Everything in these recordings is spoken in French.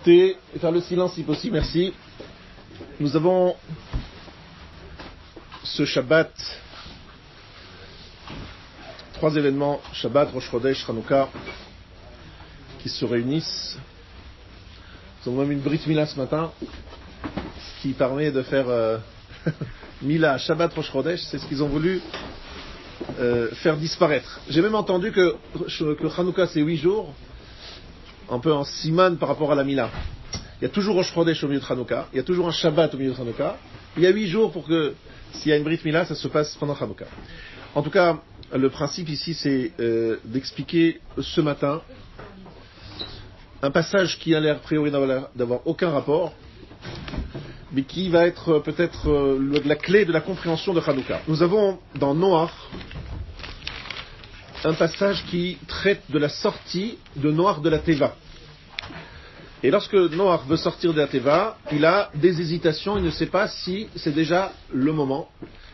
Et faire le silence si possible, merci. Nous avons ce Shabbat, 3 événements, Shabbat, Rosh Chodesh, Hanouka, qui se réunissent. Nous avons même une Brit Mila ce matin, qui permet de faire Mila, Shabbat, Rosh Chodesh, c'est ce qu'ils ont voulu faire disparaître. J'ai même entendu que Hanouka c'est 8 jours, un peu en siman par rapport à la Mila. Il y a toujours Rosh Chodesh au milieu de Hanouka, il y a toujours un Shabbat au milieu de Hanouka. Il y a 8 jours pour que, s'il y a une Brit Mila, ça se passe pendant Hanouka. En tout cas, le principe ici, c'est d'expliquer ce matin un passage qui a l'air a priori d'avoir aucun rapport, mais qui va être peut-être la clé de la compréhension de Hanouka. Nous avons dans Noach un passage qui traite de la sortie de Noach de la Teva. Et lorsque Noach veut sortir de la Teva, il a des hésitations, il ne sait pas si c'est déjà le moment,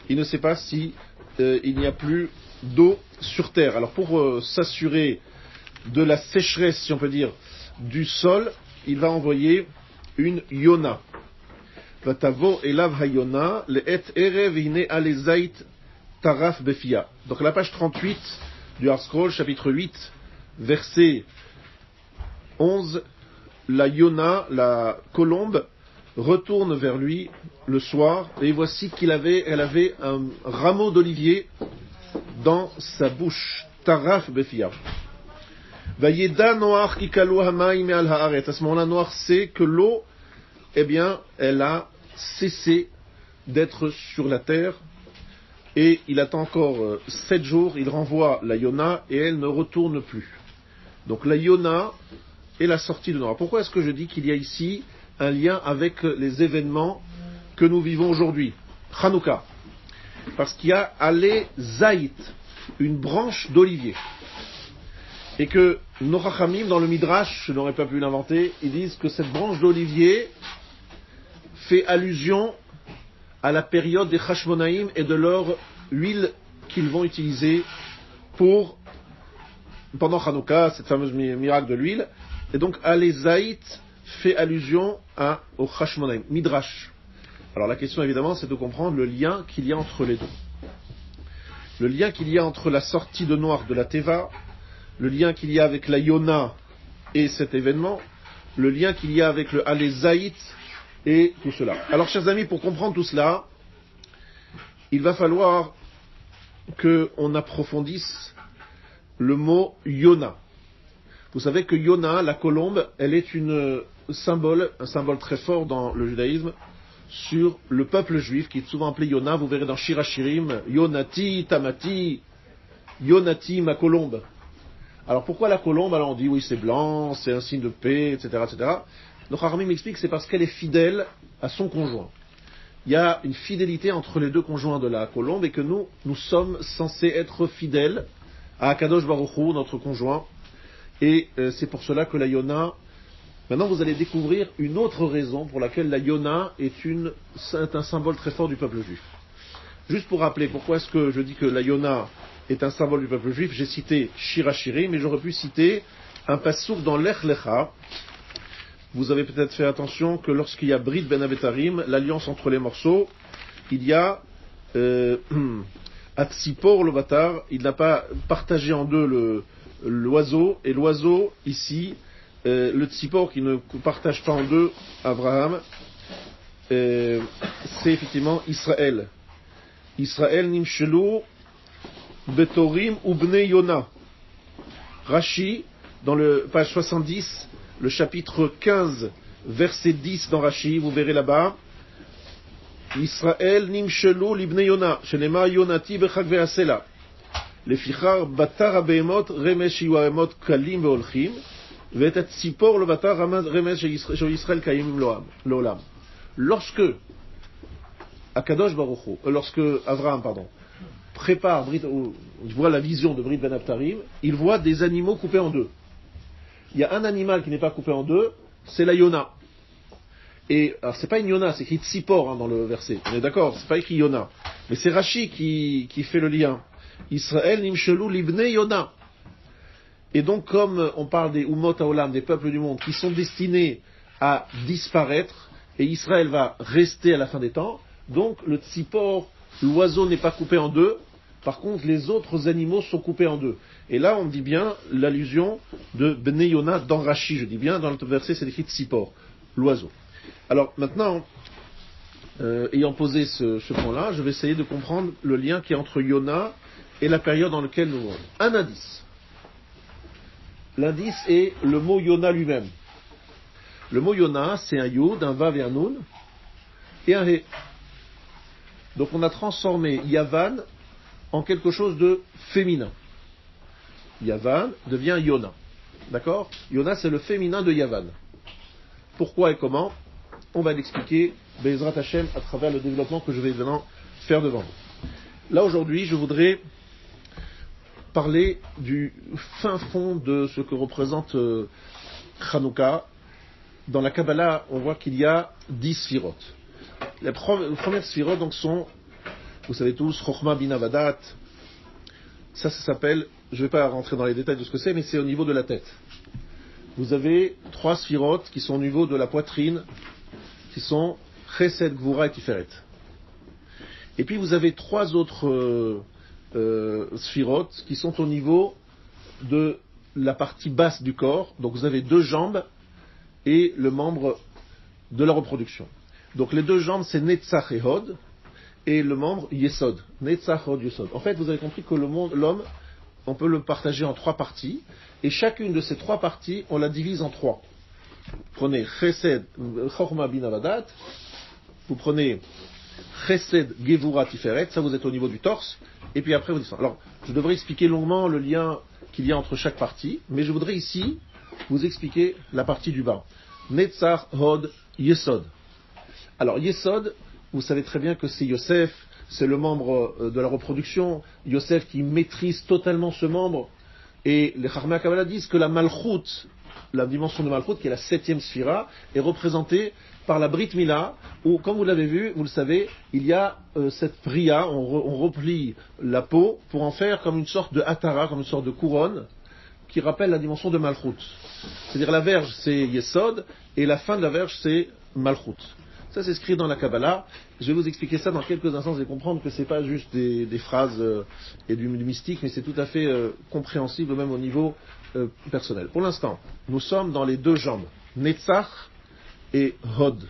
il ne sait pas si il n'y a plus d'eau sur terre. Alors pour s'assurer de la sécheresse, si on peut dire, du sol, il va envoyer une Yona. Vatavo elav hayona le'et erev hine alezait taraf befia. Donc à la page 38 du Harscroll, chapitre 8, verset 11, la Yona, la colombe, retourne vers lui le soir, et voici elle avait un rameau d'olivier dans sa bouche. Taraf befia. Vayeda Noach kikalu hamayim me'al haaret. À ce moment-là, Noach sait que l'eau, eh bien, elle a cessé d'être sur la terre, et il attend encore 7 jours, il renvoie la Yona, et elle ne retourne plus. Donc la Yona est la sortie de Noach. Pourquoi est-ce que je dis qu'il y a ici un lien avec les événements que nous vivons aujourd'hui, Hanouka? Parce qu'il y a Alé Zaït, une branche d'olivier. Et que nos Chachamim, dans le Midrash, je n'aurais pas pu l'inventer, ils disent que cette branche d'olivier fait allusion à la période des Chashmonaïm et de leur huile qu'ils vont utiliser pendant Hanouka, cette fameuse miracle de l'huile. Et donc, Alé Zaït fait allusion au Chashmonaïm, Midrash. Alors la question évidemment, c'est de comprendre le lien qu'il y a entre les deux. Le lien qu'il y a entre la sortie de Noach de la Teva, le lien qu'il y a avec la Yona et cet événement, le lien qu'il y a avec le Alé Zaït et tout cela. Alors chers amis, pour comprendre tout cela, il va falloir qu'on approfondisse le mot Yona. Vous savez que Yona, la colombe, elle est un symbole très fort dans le judaïsme, sur le peuple juif, qui est souvent appelé Yona. Vous verrez dans Shir Hashirim, Yonati, Tamati, Yonati, ma colombe. Alors pourquoi la colombe? Alors on dit oui, c'est blanc, c'est un signe de paix, etc., etc. Donc Haramim m'explique que c'est parce qu'elle est fidèle à son conjoint. Il y a une fidélité entre les deux conjoints de la colombe, et que nous sommes censés être fidèles à Akadosh Baruch Hu, notre conjoint. Et c'est pour cela que la Yona... Maintenant vous allez découvrir une autre raison pour laquelle la Yona est un symbole très fort du peuple juif. Juste pour rappeler pourquoi est-ce que je dis que la Yona est un symbole du peuple juif, j'ai cité Shir Hashirim, mais j'aurais pu citer un passouk dans Lech Lecha. Vous avez peut-être fait attention que lorsqu'il y a Brit Ben Abetarim, l'alliance entre les morceaux, il y a Atzipor le Batar, il n'a pas partagé en deux l'oiseau, et l'oiseau ici, le Tzipor qui ne partage pas en deux Abraham, c'est effectivement Israël. Israël nimshelu betorim ubnei Yona. Rashi, dans le page 70, le chapitre 15, verset 10 dans Rashi, vous verrez là-bas, Israël nimshelu libnei Yona, shenema Yonati bechag ve'asela. Lefichar batar abehemot remesh shiwaremot kalim ve'olchim, ve'et tzipor le batar remesh shel Yisrael kayimim lo'olam. Lorsque Akadosh Baruch Hu, lorsque Avraham, prépare il voit la vision de Brit Ben Abtarim, il voit des animaux coupés en deux. Il y a un animal qui n'est pas coupé en deux, c'est la Yona. Et alors c'est pas une Yona, c'est écrit Tzipor dans le verset. On est d'accord, c'est pas écrit Yona. Mais c'est Rashi qui fait le lien. Israël nimshelu libnei Yona. Et donc comme on parle des Umot Haolam, des peuples du monde, qui sont destinés à disparaître et Israël va rester à la fin des temps. Donc le tzipor, l'oiseau n'est pas coupé en deux, par contre les autres animaux sont coupés en deux. Et là on dit bien l'allusion de Bnei Yona dans Rashi, je dis bien, dans le verset c'est écrit tzipor, l'oiseau. Alors maintenant, ayant posé ce point-là, je vais essayer de comprendre le lien qui est entre Yona et la période dans laquelle nous vivons. Un indice. L'indice est le mot Yona lui-même. Le mot Yona, c'est un Yod, un Vav et un Nun, et un He. Donc on a transformé Yavan en quelque chose de féminin. Yavan devient Yona. D'accord ? Yona, c'est le féminin de Yavan. Pourquoi et comment ? On va l'expliquer, Be'ezrat Hashem, à travers le développement que je vais maintenant faire devant vous. Là, aujourd'hui, je voudrais parler du fin fond de ce que représente Hanouka. Dans la Kabbalah, on voit qu'il y a 10 sphirotes. Les premières sphirotes donc sont, vous savez tous, Chochma Bina Vadat. Ça s'appelle, je ne vais pas rentrer dans les détails de ce que c'est, mais c'est au niveau de la tête. Vous avez 3 sphirotes qui sont au niveau de la poitrine, qui sont Chesed, Gvura et Tiferet. Et puis vous avez 3 autres sphirotes qui sont au niveau de la partie basse du corps. Donc vous avez 2 jambes et le membre de la reproduction. Donc les 2 jambes c'est Netzach et Hod, et le membre Yesod. Netzach, Hod, Yesod. En fait vous avez compris que l'homme, on peut le partager en 3 parties, et chacune de ces 3 parties, on la divise en 3. Prenez Chesed, Chochma Bina Vadat, vous prenez Chesed, Gevura, Tiferet, ça vous êtes au niveau du torse, et puis après vous descendez. Alors, je devrais expliquer longuement le lien qu'il y a entre chaque partie, mais je voudrais ici vous expliquer la partie du bas. Netzach, Hod, Yesod. Alors, Yesod, vous savez très bien que c'est Yosef, c'est le membre de la reproduction, Yosef qui maîtrise totalement ce membre, et les Chachamei Kabbalah disent que la Malchut, la dimension de Malchut, qui est la 7e sphira, est représentée par la Brit Mila, où, comme vous l'avez vu, vous le savez, il y a cette priya, on replie la peau pour en faire comme une sorte de hatara, comme une sorte de couronne, qui rappelle la dimension de Malchut. C'est-à-dire la verge, c'est Yesod, et la fin de la verge, c'est Malchut. Ça, c'est écrit dans la Kabbalah. Je vais vous expliquer ça dans quelques instants. Vous allez comprendre que c'est pas juste des phrases et du mystique, mais c'est tout à fait compréhensible, même au niveau personnel. Pour l'instant, nous sommes dans les 2 jambes, Netzach et Hod.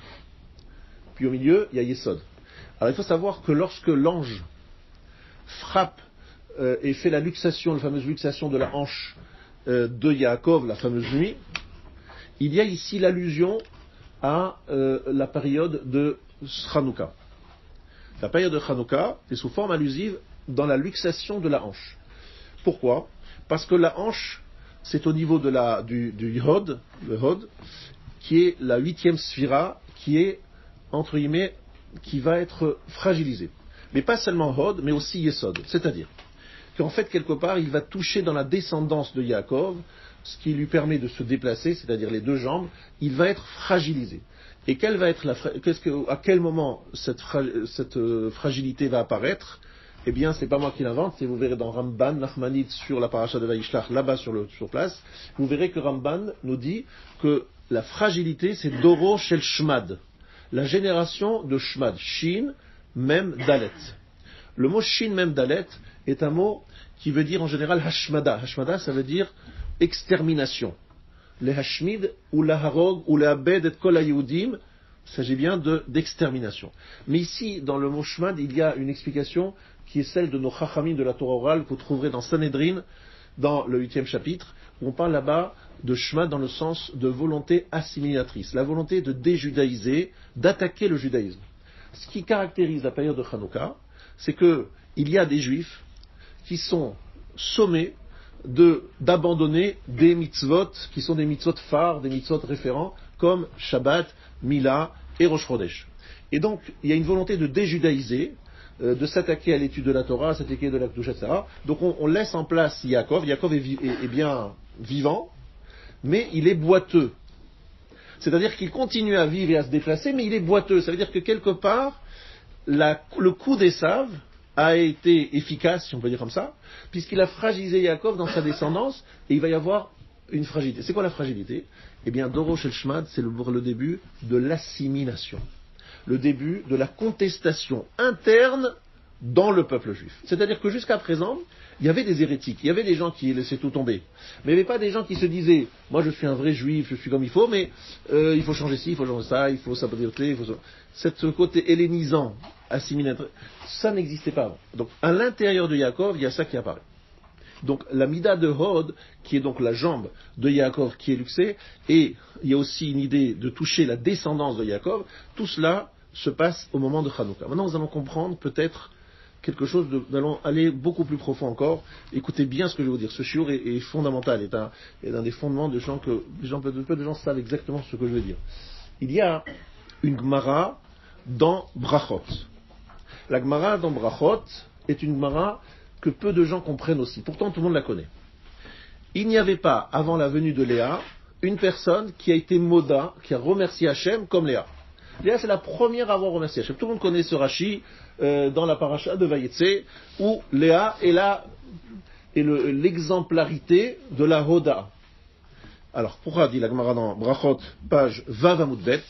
Puis au milieu, il y a Yesod. Alors il faut savoir que lorsque l'ange frappe et fait la luxation, la fameuse luxation de la hanche de Yaakov, la fameuse nuit, il y a ici l'allusion à la période de Hanouka. La période de Hanouka est sous forme allusive dans la luxation de la hanche. Pourquoi ? Parce que la hanche, c'est au niveau de du Hod, le Hod, qui est la 8e sphira, qui est, entre guillemets, qui va être fragilisée. Mais pas seulement Hod, mais aussi Yesod. C'est-à-dire qu'en fait, quelque part, il va toucher dans la descendance de Yaakov, ce qui lui permet de se déplacer, c'est-à-dire les 2 jambes, il va être fragilisé. Et quelle va être à quel moment cette fragilité va apparaître ? Eh bien, c'est pas moi qui l'invente, c'est vous verrez dans Ramban, Nachmanide, sur la paracha de Vayishlach, là-bas sur place, vous verrez que Ramban nous dit que la fragilité, c'est Doro Shel Shmad, la génération de Shmad, Shin, Mem, Dalet. Le mot Shin, Mem, Dalet est un mot qui veut dire en général Hashmada. Hashmada, ça veut dire extermination. Les Hashmid, ou la Harog, ou la Abed et Kol HaYehudim, il s'agit bien d'extermination. Mais ici, dans le mot Shmad, il y a une explication qui est celle de nos Chachamim de la Torah orale, que vous trouverez dans Sanhedrin, dans le 8e chapitre, où on parle là-bas de Shmad dans le sens de volonté assimilatrice, la volonté de déjudaïser, d'attaquer le judaïsme. Ce qui caractérise la période de Hanouka, c'est qu'il y a des juifs qui sont sommés d'abandonner des mitzvot qui sont des mitzvot phares, des mitzvot référents, comme Shabbat, Mila et Rosh Chodesh. Et donc, il y a une volonté de déjudaïser, de s'attaquer à l'étude de la Torah, à s'attaquer de la Kedusha, etc. Donc on laisse en place Yaakov. Yaakov est bien vivant, mais il est boiteux. C'est-à-dire qu'il continue à vivre et à se déplacer, mais il est boiteux. Ça veut dire que quelque part, le coup d'Esav a été efficace, si on peut dire comme ça, puisqu'il a fragilisé Yaakov dans sa descendance, et il va y avoir une fragilité. C'est quoi la fragilité? Eh bien, Dorosh el Shmad, c'est le début de l'assimilation, le début de la contestation interne dans le peuple juif. C'est-à-dire que jusqu'à présent, il y avait des hérétiques, il y avait des gens qui laissaient tout tomber. Mais il n'y avait pas des gens qui se disaient, moi je suis un vrai juif, je suis comme il faut, mais il faut changer ci, il faut changer ça, il faut s'abriter, il faut... Ce côté hellénisant, assimilé, ça n'existait pas avant. Donc à l'intérieur de Yaakov, il y a ça qui apparaît. Donc la mida de Hod, qui est donc la jambe de Yaakov qui est luxée, et il y a aussi une idée de toucher la descendance de Yaakov, tout cela se passe au moment de Hanouka. Maintenant nous allons comprendre peut-être quelque chose, nous allons aller beaucoup plus profond encore. Écoutez bien ce que je vais vous dire. Ce shiur est fondamental, est un des fondements de gens que peu de gens savent exactement ce que je veux dire. Il y a une Gemara dans Brachot. La Gemara dans Brachot est une Gemara que peu de gens comprennent aussi. Pourtant, tout le monde la connaît. Il n'y avait pas, avant la venue de Léa, une personne qui a été moda, qui a remercié Hachem comme Léa. Léa, c'est la première à avoir remercié Hachem. Tout le monde connaît ce Rashi dans la paracha de Vayetse, où Léa est l'exemplarité de la Hoda. Alors, pourquoi dit la Gemara dans Brachot, page Vav Amud Bet,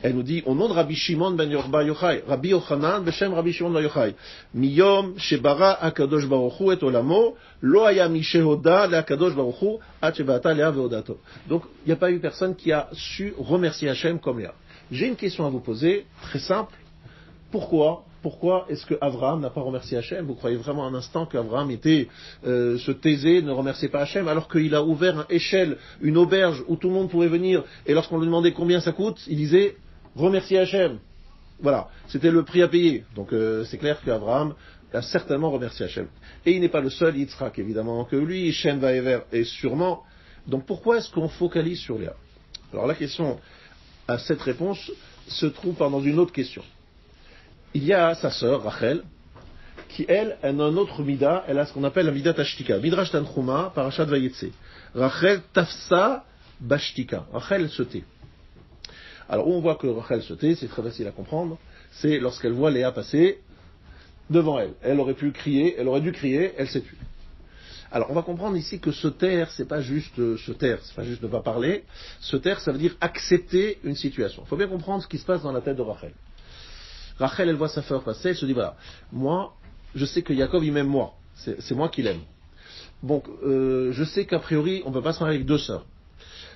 elle nous dit, au nom de Rabbi Shimon ben Yochai, Rabbi Yochanan, Beshem Rabbi Shimon ben Yochai, Miyom Shebara Akadosh Baruch Hu et Olamo, Lo Haya Mishehoda le Akadosh Baruch Hu, Ad Shebata Léa Veodato. Donc, il n'y a pas eu personne qui a su remercier Hachem comme Léa. J'ai une question à vous poser, très simple. Pourquoi est-ce que Abraham n'a pas remercié Hachem? Vous croyez vraiment un instant qu'Abraham se taisait, ne remerciait pas Hachem, alors qu'il a ouvert une auberge où tout le monde pouvait venir, et lorsqu'on lui demandait combien ça coûte, il disait remerciez Hachem. Voilà, c'était le prix à payer. Donc c'est clair qu'Abraham a certainement remercié Hachem. Et il n'est pas le seul, Yitzhak évidemment, que lui, Shem Vaever est sûrement. Donc pourquoi est-ce qu'on focalise sur Léa? Alors la question à cette réponse se trouve dans une autre question. Il y a sa sœur, Rachel, qui, elle a un autre mida, elle a ce qu'on appelle la mida tashtika. Midrash Tanchuma, parashat Vayetse. Rachel tafsa bashtika. Rachel se tait. Alors, où on voit que Rachel se tait, c'est très facile à comprendre, c'est lorsqu'elle voit Léa passer devant elle. Elle aurait dû crier, elle s'est tue. Alors, on va comprendre ici que se taire, c'est pas juste se taire, c'est pas juste ne pas parler. Se taire, ça veut dire accepter une situation. Il faut bien comprendre ce qui se passe dans la tête de Rachel. Rachel, elle voit sa sœur passer, elle se dit, voilà, moi, je sais que Yaakov, il m'aime moi. C'est moi qui l'aime. Donc, je sais qu'a priori, on ne peut pas se marier avec deux sœurs.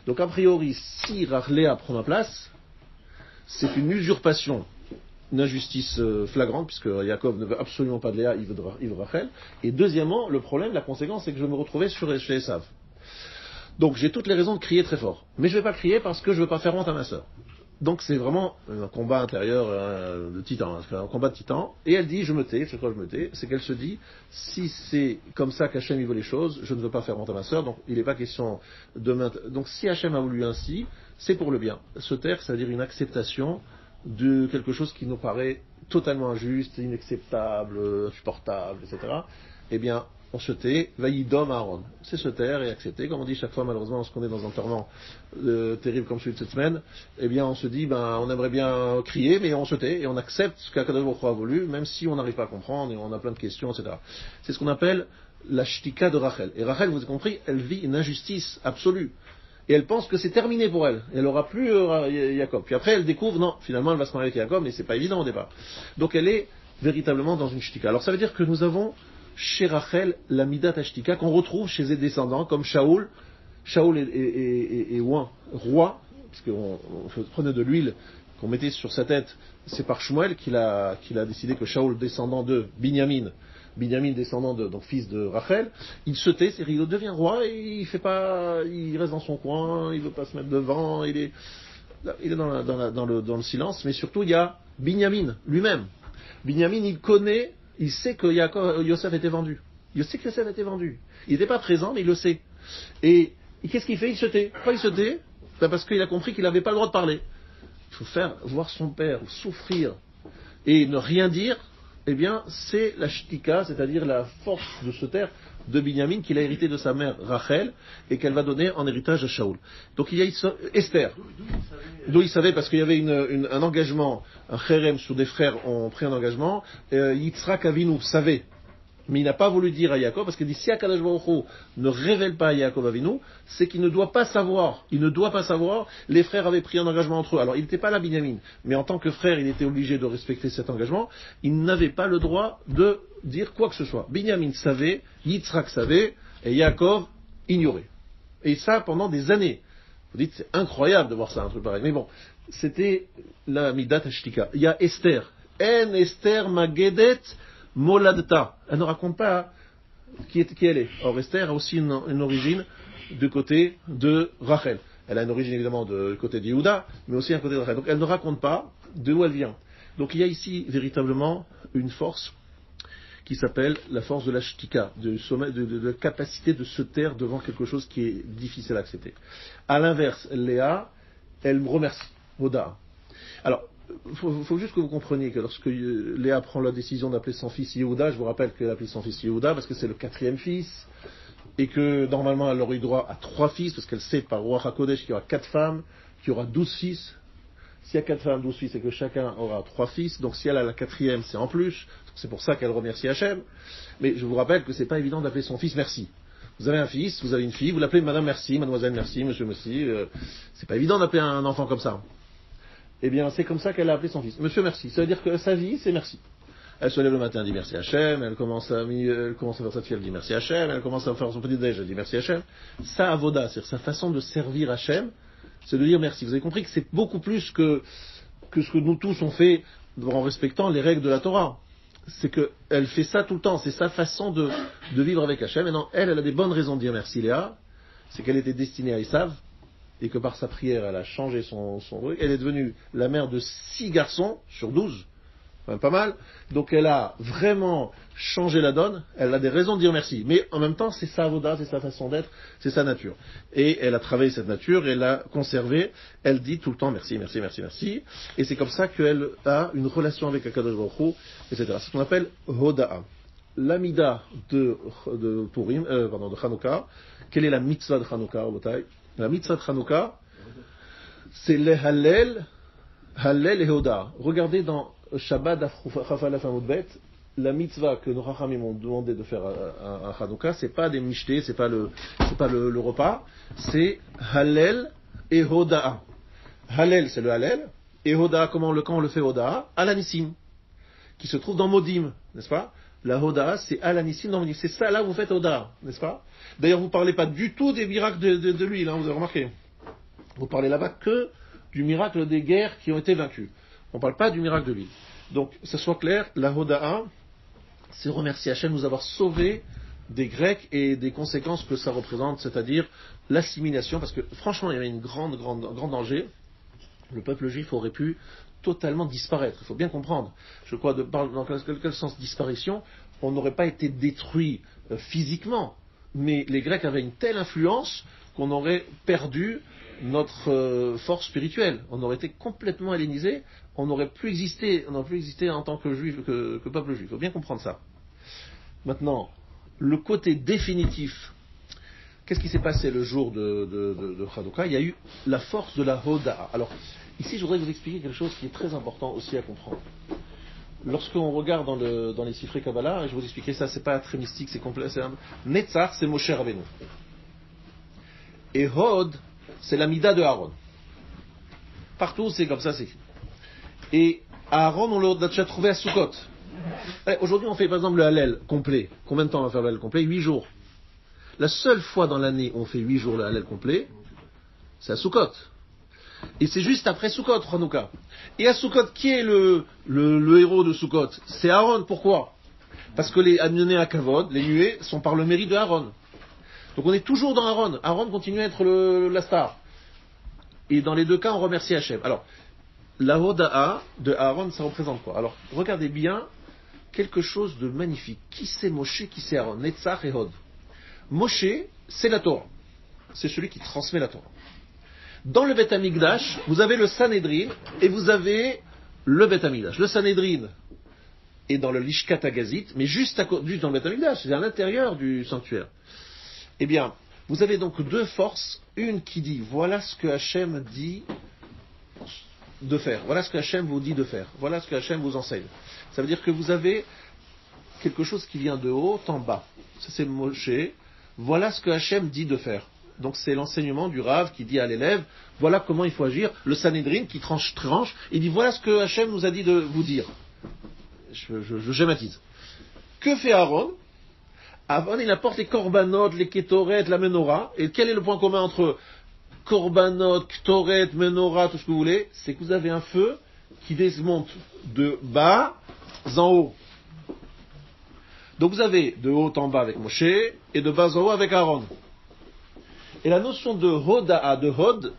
Donc, a priori, si Léa prend ma place, c'est une usurpation, une injustice flagrante, puisque Yaakov ne veut absolument pas de Léa, il veut Rachel. Et deuxièmement, le problème, la conséquence, c'est que je vais me retrouver chez Esav. Donc, j'ai toutes les raisons de crier très fort. Mais je ne vais pas crier parce que je ne veux pas faire honte à ma sœur. Donc c'est vraiment un combat intérieur de titan, un combat de titan. Et elle dit, je me tais, c'est qu'elle se dit, si c'est comme ça qu'Hachem il veut les choses, je ne veux pas faire honte à ma sœur, donc il n'est pas question de donc si Hachem a voulu ainsi, c'est pour le bien. Se taire, c'est-à-dire une acceptation de quelque chose qui nous paraît totalement injuste, inacceptable, insupportable, etc. Eh bien, on se tait, vaïdom Aaron. C'est se taire et accepter. Comme on dit chaque fois, malheureusement, lorsqu'on est dans un tournant terrible comme celui de cette semaine, eh bien, on se dit, on aimerait bien crier, mais on se tait et on accepte ce qu'Akadosh Baruch Hu a voulu, même si on n'arrive pas à comprendre et on a plein de questions, etc. C'est ce qu'on appelle la shtika de Rachel. Et Rachel, vous avez compris, elle vit une injustice absolue. Et elle pense que c'est terminé pour elle. Elle n'aura plus Jacob. Puis après, elle découvre, non, finalement, elle va se marier avec Jacob, mais c'est pas évident au départ. Donc elle est véritablement dans une shtika. Alors ça veut dire que nous avons chez Rachel la midat ashtika qu'on retrouve chez ses descendants comme Shaoul. Shaoul est roi, parce qu'on prenait de l'huile qu'on mettait sur sa tête. C'est par Shmuel qu'il a décidé que Shaoul, descendant de Binyamin, descendant donc fils de Rachel, il se tait, il devient roi et il reste dans son coin, il veut pas se mettre devant, il est dans le silence. Mais surtout il y a Binyamin lui-même. Binyamin, il sait que Yosef était vendu. Il sait que Yosef était vendu. Il n'était pas présent, mais il le sait. Et qu'est-ce qu'il fait? Il se tait. Pourquoi il se tait? Parce qu'il a compris qu'il n'avait pas le droit de parler. Il faut voir son père souffrir et ne rien dire. Eh bien, c'est la shtika, c'est-à-dire la force de se taire de Binyamin qu'il a hérité de sa mère Rachel et qu'elle va donner en héritage à Shaoul. Donc il y a Esther. D'où il savait, parce qu'il y avait un engagement, un chérem sur des frères ont pris un engagement. Yitzhak Avinu savait, Mais il n'a pas voulu dire à Yaakov, parce qu'il dit si Akadosh Baruch Hu ne révèle pas à Yaakov Avinu, c'est qu'il ne doit pas savoir. Il ne doit pas savoir. Les frères avaient pris un engagement entre eux. Alors il n'était pas là, Binyamin, mais en tant que frère, il était obligé de respecter cet engagement. Il n'avait pas le droit de dire quoi que ce soit. Binyamin savait, Yitzhak savait, et Yaakov ignorait. Et ça pendant des années. Vous dites, c'est incroyable de voir ça, un truc pareil. Mais bon, c'était la Midat Ashtika. Il y a Esther. En Esther Magedet Moladta. Elle ne raconte pas qui elle est. Or, Esther a aussi une origine du côté de Rachel. Elle a une origine évidemment du côté de Yehuda, mais aussi un côté de Rachel. Donc, elle ne raconte pas d'où elle vient. Donc, il y a ici véritablement une force qui s'appelle la force de la shtika, de la capacité de se taire devant quelque chose qui est difficile à accepter. À l'inverse, Léa, elle me remercie, Hoda. Alors, il faut juste que vous compreniez que lorsque Léa prend la décision d'appeler son fils Yehuda, je vous rappelle qu'elle a appelé son fils Yehuda parce que c'est le 4e fils, et que normalement elle aurait eu droit à 3 fils, parce qu'elle sait par Ruach HaKodesh qu'il y aura 4 femmes, qu'il y aura 12 fils. S'il y a 4 femmes, 12 fils, c'est que chacun aura 3 fils, donc si elle a la 4e, c'est en plus, c'est pour ça qu'elle remercie Hachem. Mais je vous rappelle que c'est pas évident d'appeler son fils Merci. Vous avez un fils, vous avez une fille, vous l'appelez Madame Merci, Mademoiselle Merci, Monsieur Merci, c'est pas évident d'appeler un enfant comme ça. Eh bien, c'est comme ça qu'elle a appelé son fils. Monsieur Merci. Ça veut dire que sa vie, c'est merci. Elle se lève le matin, elle dit merci Hachem, elle commence à faire sa fille, elle dit merci Hachem, elle commence à faire son petit déj, elle dit merci Hachem. Ça, avoda, c'est-à-dire sa façon de servir Hachem, c'est de dire merci. Vous avez compris que c'est beaucoup plus que ce que nous tous on fait en respectant les règles de la Torah. C'est qu'elle fait ça tout le temps, c'est sa façon de vivre avec Hachem. Et non, elle a des bonnes raisons de dire merci Léa, c'est qu'elle était destinée à Esav, et que par sa prière, elle a changé son truc. Elle est devenue la mère de 6 garçons sur 12, enfin, pas mal. Donc elle a vraiment changé la donne. Elle a des raisons de dire merci. Mais en même temps, c'est sa avoda, c'est sa façon d'être, c'est sa nature. Et elle a travaillé cette nature, elle l'a conservée. Elle dit tout le temps merci, merci, merci, merci. Et c'est comme ça qu'elle a une relation avec Akadosh Baruch Hu, etc. C'est ce qu'on appelle Hoda'a. L'amida de Purim, de Chanukah. Quelle est la mitzvah de Chanukah au Botaï? La mitzvah de Chanukah, c'est le Hallel et Hoda. Regardez dans Shabbat Chafalaf Amudbet, la mitzvah que nos Rachamim m'ont demandé de faire à Chanukah, c'est pas des michtés, c'est pas le repas, c'est Hallel et Hoda. Hallel, c'est le Hallel, et Hoda, quand on le fait Hoda? Alanissim, qui se trouve dans Modim, n'est-ce pas? La Hoda, c'est Alanissim dans Modim. C'est ça, là, vous faites Hoda, n'est-ce pas? D'ailleurs, vous ne parlez pas du tout des miracles de l'huile, hein, vous avez remarqué. Vous parlez là-bas que du miracle des guerres qui ont été vaincues. On ne parle pas du miracle de l'huile. Donc, que ce soit clair, la Hoda'a, c'est remercier Hachem de nous avoir sauvés des Grecs et des conséquences que ça représente, c'est-à-dire l'assimilation, parce que franchement, il y avait un grand danger. Le peuple juif aurait pu totalement disparaître. Il faut bien comprendre. Je crois, dans quel sens disparition, on n'aurait pas été détruit physiquement, mais les Grecs avaient une telle influence qu'on aurait perdu notre force spirituelle. On aurait été complètement hellénisé, on n'aurait plus existé en tant que juif, que peuple juif. Il faut bien comprendre ça. Maintenant, le côté définitif, qu'est-ce qui s'est passé le jour de Chanukah? Il y a eu la force de la Hoda'a. Alors, ici, je voudrais vous expliquer quelque chose qui est très important aussi à comprendre. Lorsqu'on regarde dans les Sifrei Kabbalah, et je vais vous expliquer ça, c'est pas très mystique, c'est complet, Netzach, c'est Moshe Rabbeinu. Et Hod, c'est la Mida de Aaron. Partout, c'est comme ça, c'est écrit. Et Aaron, on l'a déjà trouvé à Sukkot. Aujourd'hui, on fait par exemple le Hallel complet. Combien de temps on va faire le Hallel complet? 8 jours. La seule fois dans l'année où on fait 8 jours le Hallel complet, c'est à Sukkot. Et c'est juste après Sukkot, Chanukah. Et à Sukkot, qui est le héros de Sukkot? C'est Aaron. Pourquoi? Parce que les Amenés à Kavod, les nuées, sont par le mérite de Aaron. Donc on est toujours dans Aaron. Aaron continue à être la star. Et dans les deux cas, on remercie Hachem. Alors, la Hoda'a de Aaron, ça représente quoi? Alors, regardez bien quelque chose de magnifique. Qui c'est Moshe, qui c'est Aaron? Netzach et Hod. Moshe, c'est la Torah. C'est celui qui transmet la Torah. Dans le Beth Amikdash, vous avez le Sanhedrin et vous avez le Beth Amikdash. Le Sanhedrin est dans le Lishkat Agazit, mais juste dans le Beth Amikdash, c'est à l'intérieur du sanctuaire. Eh bien, vous avez donc deux forces. Une qui dit, voilà ce que Hachem dit de faire. Voilà ce que Hachem vous dit de faire. Voilà ce que Hachem vous enseigne. Ça veut dire que vous avez quelque chose qui vient de haut en bas. Ça c'est Moshe. Voilà ce que Hachem dit de faire. Donc c'est l'enseignement du Rav qui dit à l'élève, voilà comment il faut agir. Le Sanhédrin qui tranche, il dit voilà ce que Hachem nous a dit de vous dire. Je schématise. Que fait Aaron? Aaron, il apporte les korbanot, les kétoret, la menorah. Et quel est le point commun entre korbanot, kétoret, menorah, tout ce que vous voulez? C'est que vous avez un feu qui desmonte de bas en haut. Donc vous avez de haut en bas avec Moshe et de bas en haut avec Aaron. Et la notion de hoda'a, de hod,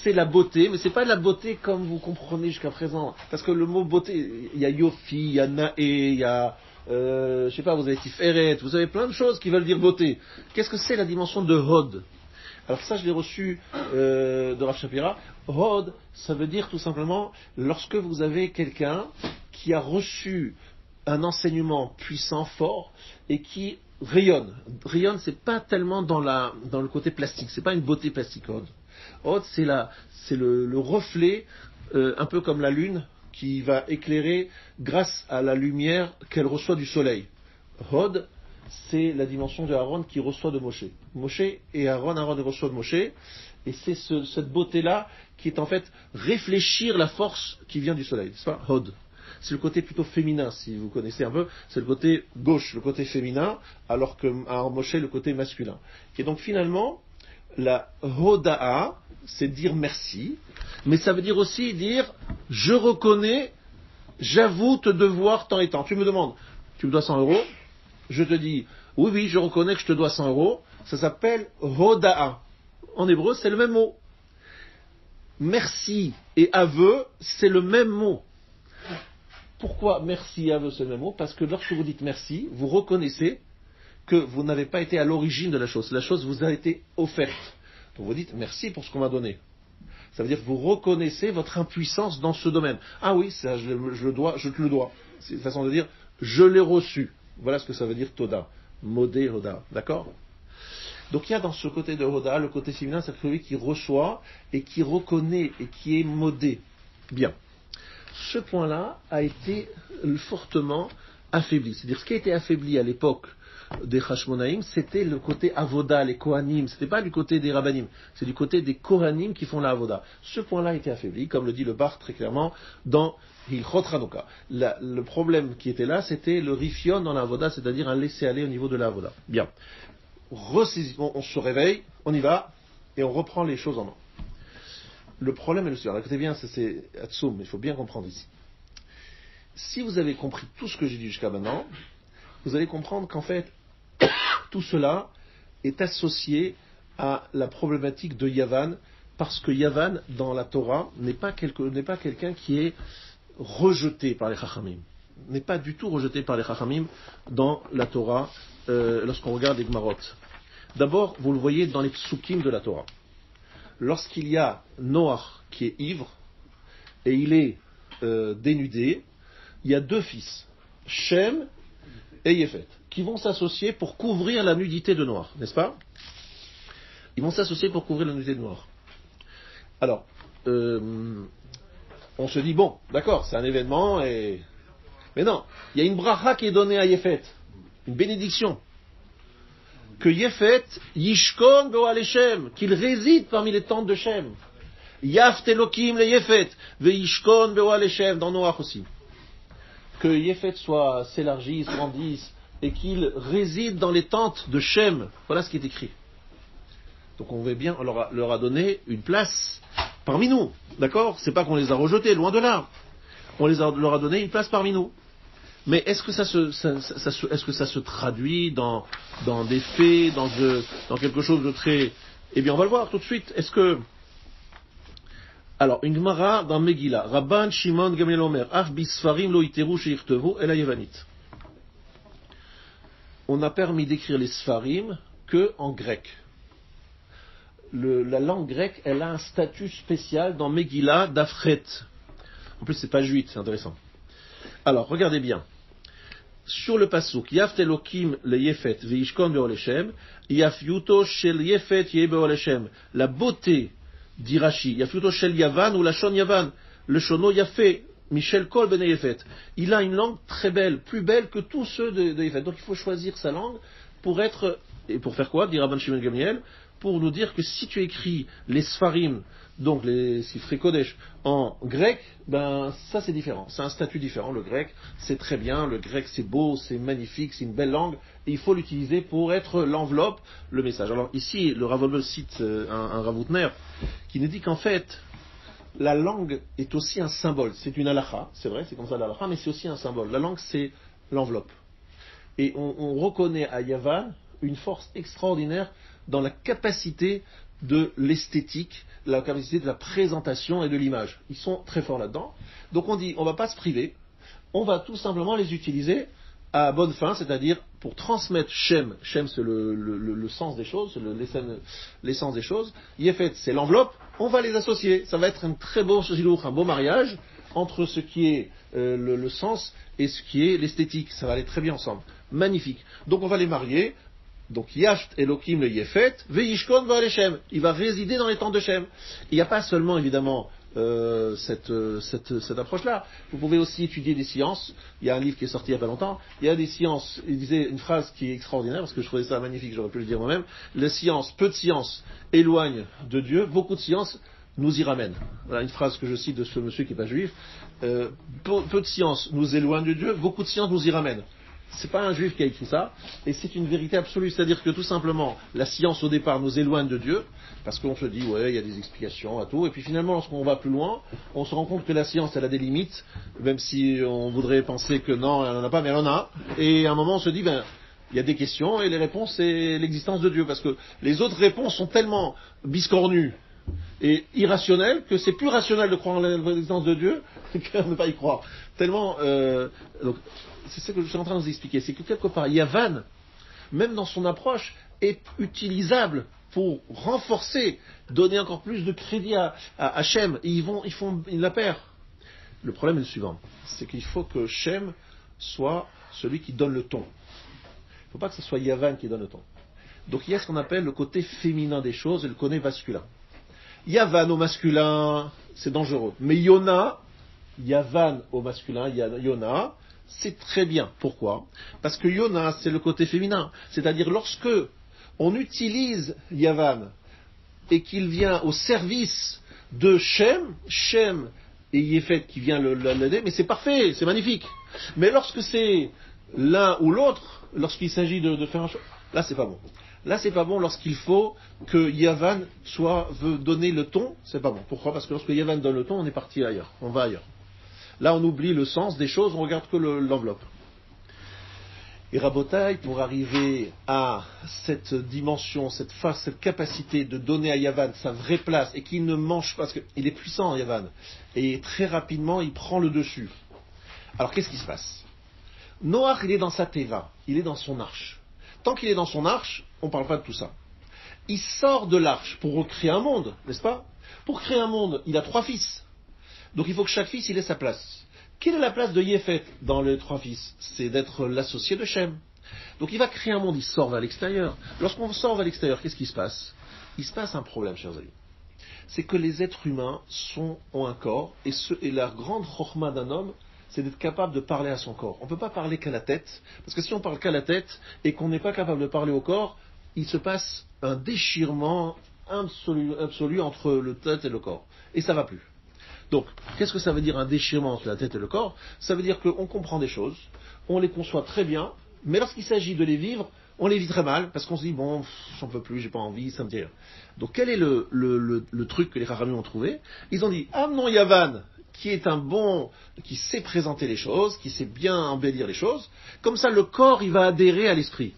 c'est la beauté, mais c'est pas la beauté comme vous comprenez jusqu'à présent. Parce que le mot beauté, il y a yofi, il y a nae, il y a, je sais pas, vous avez tiferet, vous avez plein de choses qui veulent dire beauté. Qu'est-ce que c'est la dimension de hod? Alors ça, je l'ai reçu de Rav Shapira. Hod, ça veut dire tout simplement, lorsque vous avez quelqu'un qui a reçu un enseignement puissant, fort, et qui rayonne. Rayonne, c'est pas tellement dans le côté plastique, c'est pas une beauté plastique. Hod, c'est le reflet, un peu comme la lune, qui va éclairer grâce à la lumière qu'elle reçoit du soleil. Hod, c'est la dimension de Aaron qui reçoit de Moshe. Moshe et Aaron reçoit de Moshe, et c'est cette beauté-là qui est en fait réfléchir la force qui vient du soleil. C'est pas Hod. C'est le côté plutôt féminin, si vous connaissez un peu, c'est le côté gauche, le côté féminin, alors que à Moshe, le côté masculin. Et donc finalement, la hoda'a, c'est dire merci, mais ça veut dire aussi dire, je reconnais, j'avoue te devoir tant et tant. Tu me demandes, tu me dois 100 euros, je te dis, oui, je reconnais que je te dois 100 euros, ça s'appelle hoda'a. En hébreu, c'est le même mot. Merci et aveu, c'est le même mot. Pourquoi merci et aveu, c'est le même mot? Parce que lorsque vous dites merci, vous reconnaissez que vous n'avez pas été à l'origine de la chose. La chose vous a été offerte. Donc vous dites merci pour ce qu'on m'a donné. Ça veut dire que vous reconnaissez votre impuissance dans ce domaine. Ah oui, ça, je te le dois. C'est une façon de dire je l'ai reçu. Voilà ce que ça veut dire Toda. Modé Hoda. D'accord? Donc il y a dans ce côté de Hoda, le côté féminin, c'est celui qui reçoit et qui reconnaît et qui est modé. Bien. Ce point-là a été fortement affaibli. C'est-à-dire ce qui a été affaibli à l'époque des Hashmonaïm, c'était le côté Avoda, les Kohanim. C'était pas du côté des Rabbanim, c'est du côté des Kohanim qui font la Avoda. Ce point-là a été affaibli, comme le dit le Bar très clairement dans Hilchot Hanukkah. Le problème qui était là, c'était le rifion dans la Avoda, c'est-à-dire un laisser-aller au niveau de la Avoda. Bien. On se réveille, on y va, et on reprend les choses en main. Le problème est le suivant. Écoutez bien, c'est Hatsoum, mais il faut bien comprendre ici. Si vous avez compris tout ce que j'ai dit jusqu'à maintenant, vous allez comprendre qu'en fait, tout cela est associé à la problématique de Yavan, parce que Yavan, dans la Torah, n'est pas quelqu'un qui est rejeté par les Chachamim. N'est pas du tout rejeté par les Chachamim dans la Torah, lorsqu'on regarde les Gmarot. D'abord, vous le voyez dans les psukim de la Torah. Lorsqu'il y a Noach qui est ivre et il est dénudé, il y a deux fils, Shem et Yefet, qui vont s'associer pour couvrir la nudité de Noach, n'est-ce pas? Ils vont s'associer pour couvrir la nudité de Noach. Alors, on se dit, bon, d'accord, c'est un événement, mais non, il y a une bracha qui est donnée à Yefet, une bénédiction. Que Yefet, Yishkon Be'oal Shem, qu'il réside parmi les tentes de Shem. Yaft Elokim le Yefet, Ve Yishkon Be'oal Shem, dans Noach aussi. Que Yefet s'élargisse, grandisse, et qu'il réside dans les tentes de Shem. Voilà ce qui est écrit. Donc on veut bien, on leur a donné une place parmi nous. D'accord? C'est pas qu'on les a rejetés, loin de là. Leur a donné une place parmi nous. Mais est-ce que ça se traduit dans des faits, dans quelque chose de très... Eh bien, on va le voir tout de suite. Est-ce que... Alors, une Gemara dans Megillah. Rabban Shimon Gamliel Omer. Af bisfarim lo iteru sheirtevu el hayevanit. On a permis d'écrire les sfarim que en grec. La langue grecque, elle a un statut spécial dans Megillah d'Afret. En plus, c'est page 8, c'est intéressant. Alors, regardez bien. Sur le pasuk, Yaft Elokim le Yefet ve'ishkon be'ol Shem, Yafyuto shel Yefet yeh be'ol Shem. La beauté, dit Rashi, Yafyuto shel Yavan ou la shon Yavan, le shono Yafé, Michel Kol ben Yefet. Il a une langue très belle, plus belle que tous ceux de Yefet. Donc il faut choisir sa langue pour être, et pour faire quoi, dit Rabban Shimon Gamliel, pour nous dire que si tu écris les Sfarim, donc les Sifrei Kodesh, en grec, ben ça c'est différent, c'est un statut différent. Le grec, c'est très bien, le grec c'est beau, c'est magnifique, c'est une belle langue, et il faut l'utiliser pour être l'enveloppe, le message. Alors ici, le Rav Wolbe cite un Rav Outner qui nous dit qu'en fait, la langue est aussi un symbole. C'est une halakha, c'est vrai, c'est comme ça l'halakha, mais c'est aussi un symbole. La langue, c'est l'enveloppe. Et on reconnaît à Yavan une force extraordinaire dans la capacité de l'esthétique, la capacité de la présentation et de l'image. Ils sont très forts là-dedans. Donc on dit, on ne va pas se priver, on va tout simplement les utiliser à bonne fin, c'est-à-dire pour transmettre Shem. Shem, c'est le sens des choses, l'essence des choses. Yefet, c'est l'enveloppe. On va les associer. Ça va être un très beau shilour, un beau mariage entre ce qui est le sens et ce qui est l'esthétique. Ça va aller très bien ensemble. Magnifique. Donc on va les marier. Donc Yasht Elohim le Yefet, Veishkon va Shem. Il va résider dans les temps de Shem. Il n'y a pas seulement évidemment cette approche-là. Vous pouvez aussi étudier des sciences. Il y a un livre qui est sorti il n'y a pas longtemps. Il y a des sciences. Il disait une phrase qui est extraordinaire parce que je trouvais ça magnifique. J'aurais pu le dire moi-même. Les sciences, peu de sciences éloignent de Dieu. Beaucoup de sciences nous y ramènent. Voilà une phrase que je cite de ce monsieur qui n'est pas juif. Peu de sciences nous éloignent de Dieu. Beaucoup de sciences nous y ramènent. C'est pas un juif qui a écrit ça, et c'est une vérité absolue, c'est-à-dire que tout simplement, la science au départ nous éloigne de Dieu, parce qu'on se dit, ouais, il y a des explications à tout, et puis finalement, lorsqu'on va plus loin, on se rend compte que la science, elle a des limites, même si on voudrait penser que non, elle n'en a pas, mais elle en a, et à un moment, on se dit, ben, il y a des questions, et les réponses, c'est l'existence de Dieu, parce que les autres réponses sont tellement biscornues et irrationnelles que c'est plus rationnel de croire en l'existence de Dieu que de ne pas y croire. Tellement, donc, c'est ça que je suis en train de vous expliquer, c'est que quelque part, Yavan, même dans son approche, est utilisable pour renforcer, donner encore plus de crédit à Hachem. Ils font la paire. Le problème est le suivant, c'est qu'il faut que Shem soit celui qui donne le ton. Il ne faut pas que ce soit Yavan qui donne le ton. Donc il y a ce qu'on appelle le côté féminin des choses et le côté masculin. Yavan au masculin, c'est dangereux. Mais Yona, Yavan au masculin, Yona, c'est très bien. Pourquoi? Parce que Yona, c'est le côté féminin. C'est-à-dire lorsque on utilise Yavan et qu'il vient au service de Shem et Yefet qui vient l'aider, mais c'est parfait, c'est magnifique. Mais lorsque c'est l'un ou l'autre, lorsqu'il s'agit de faire un choix, là c'est pas bon. Là c'est pas bon lorsqu'il faut que Yavan veut donner le ton, c'est pas bon. Pourquoi? Parce que lorsque Yavan donne le ton, on est parti ailleurs, on va ailleurs. Là, on oublie le sens des choses, on regarde que l'enveloppe. Et Rabotai, pour arriver à cette dimension, cette face, cette capacité de donner à Yavan sa vraie place et qu'il ne mange pas, parce qu'il est puissant, Yavan, et très rapidement, il prend le dessus. Alors, qu'est-ce qui se passe? Noach, il est dans sa teva, il est dans son arche. Tant qu'il est dans son arche, on ne parle pas de tout ça. Il sort de l'arche pour recréer un monde, n'est-ce pas? Pour créer un monde, il a 3 fils. Donc il faut que chaque fils il ait sa place. Quelle est la place de Yefet dans les 3 fils? C'est d'être l'associé de Shem. Donc il va créer un monde, il sort vers l'extérieur. Lorsqu'on sort vers l'extérieur, qu'est-ce qui se passe? Il se passe un problème, chers amis. C'est que les êtres humains ont un corps, et la grande chorma d'un homme, c'est d'être capable de parler à son corps. On ne peut pas parler qu'à la tête, parce que si on parle qu'à la tête, et qu'on n'est pas capable de parler au corps, il se passe un déchirement absolu entre le tête et le corps. Et ça ne va plus. Donc, qu'est-ce que ça veut dire un déchirement entre la tête et le corps? Ça veut dire qu'on comprend des choses, on les conçoit très bien, mais lorsqu'il s'agit de les vivre, on les vit très mal, parce qu'on se dit, bon, j'en peux plus, j'ai pas envie, ça me dit rien. Donc, quel est le truc que les Chachamim ont trouvé? Ils ont dit, amenons Yavan, qui est qui sait présenter les choses, qui sait bien embellir les choses, comme ça le corps, il va adhérer à l'esprit.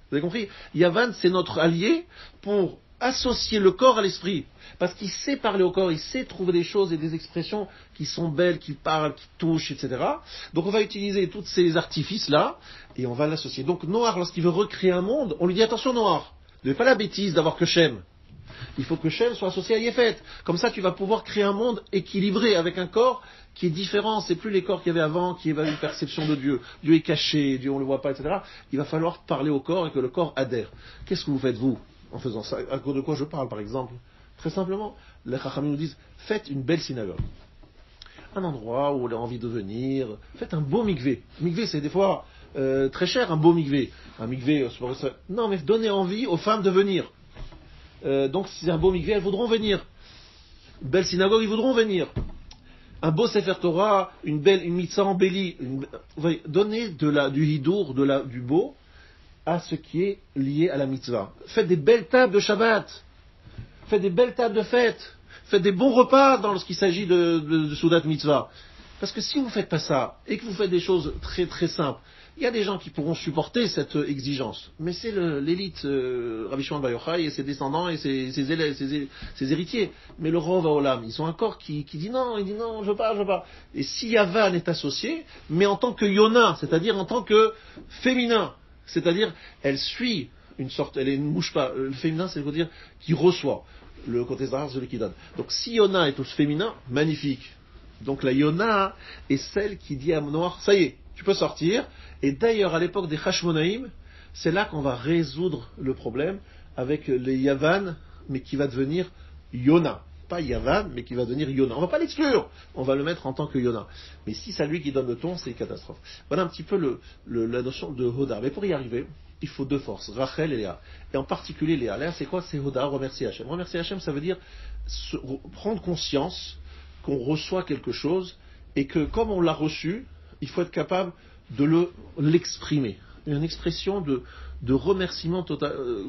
Vous avez compris? Yavan, c'est notre allié pour associer le corps à l'esprit. Parce qu'il sait parler au corps, il sait trouver des choses et des expressions qui sont belles, qui parlent, qui touchent, etc. Donc on va utiliser tous ces artifices-là et on va l'associer. Donc Noach, lorsqu'il veut recréer un monde, on lui dit attention Noach, ne fais pas la bêtise d'avoir que Shem. Il faut que Shem soit associé à Yefet. Comme ça tu vas pouvoir créer un monde équilibré avec un corps qui est différent. C'est plus les corps qu'il y avait avant qui avaient une perception de Dieu. Dieu est caché, Dieu on ne le voit pas, etc. Il va falloir parler au corps et que le corps adhère. Qu'est-ce que vous faites vous en faisant ça? À cause de quoi je parle par exemple? Très simplement, les Chachamim nous disent, faites une belle synagogue. un endroit où elle a envie de venir. Faites un beau mikvé. Mikvé, c'est des fois très cher, un beau mikvé. Un mikvé, non, mais donnez envie aux femmes de venir. Donc, si c'est un beau mikvé, elles voudront venir. Une belle synagogue, ils voudront venir. Un beau Sefer Torah, une mitzvah embellie. Donnez du hidour, du beau, à ce qui est lié à la mitzvah. Faites des belles tables de Shabbat. Faites des belles tables de fête. Faites des bons repas lorsqu'il s'agit de Soudat Mitzvah. Parce que si vous ne faites pas ça, et que vous faites des choses très très simples, il y a des gens qui pourront supporter cette exigence. Mais c'est l'élite, Rabbi Shimon Bar Yochai et ses descendants et ses élèves, ses héritiers. Mais le Rov Haolam, ils ont un corps qui dit non, je veux pas. Et si Yavan est associé, mais en tant que Yona, c'est-à-dire en tant que féminin, c'est-à-dire elle suit une sorte, elle ne bouge pas. Le féminin, c'est dire qui reçoit. Le côté Zahar, celui qui donne. Donc si Yona est au féminin, magnifique. Donc la Yona est celle qui dit à Noir, ça y est, tu peux sortir. Et d'ailleurs, à l'époque des Hashmonaïm, c'est là qu'on va résoudre le problème avec les Yavan, mais qui va devenir Yona. Pas Yavan, mais qui va devenir Yona. On ne va pas l'exclure, on va le mettre en tant que Yona. Mais si c'est lui qui donne le ton, c'est une catastrophe. Voilà un petit peu la notion de Hoda. Mais pour y arriver, il faut deux forces, Rachel et Léa. Et en particulier Léa. Léa, c'est quoi? C'est Hoda, remercier Hachem. Remercier Hachem, ça veut dire prendre conscience qu'on reçoit quelque chose et que comme on l'a reçu, il faut être capable de l'exprimer. Une expression de remerciement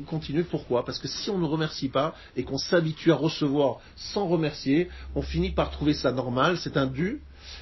continu. Pourquoi? Parce que si on ne remercie pas et qu'on s'habitue à recevoir sans remercier, on finit par trouver ça normal, c'est un dû,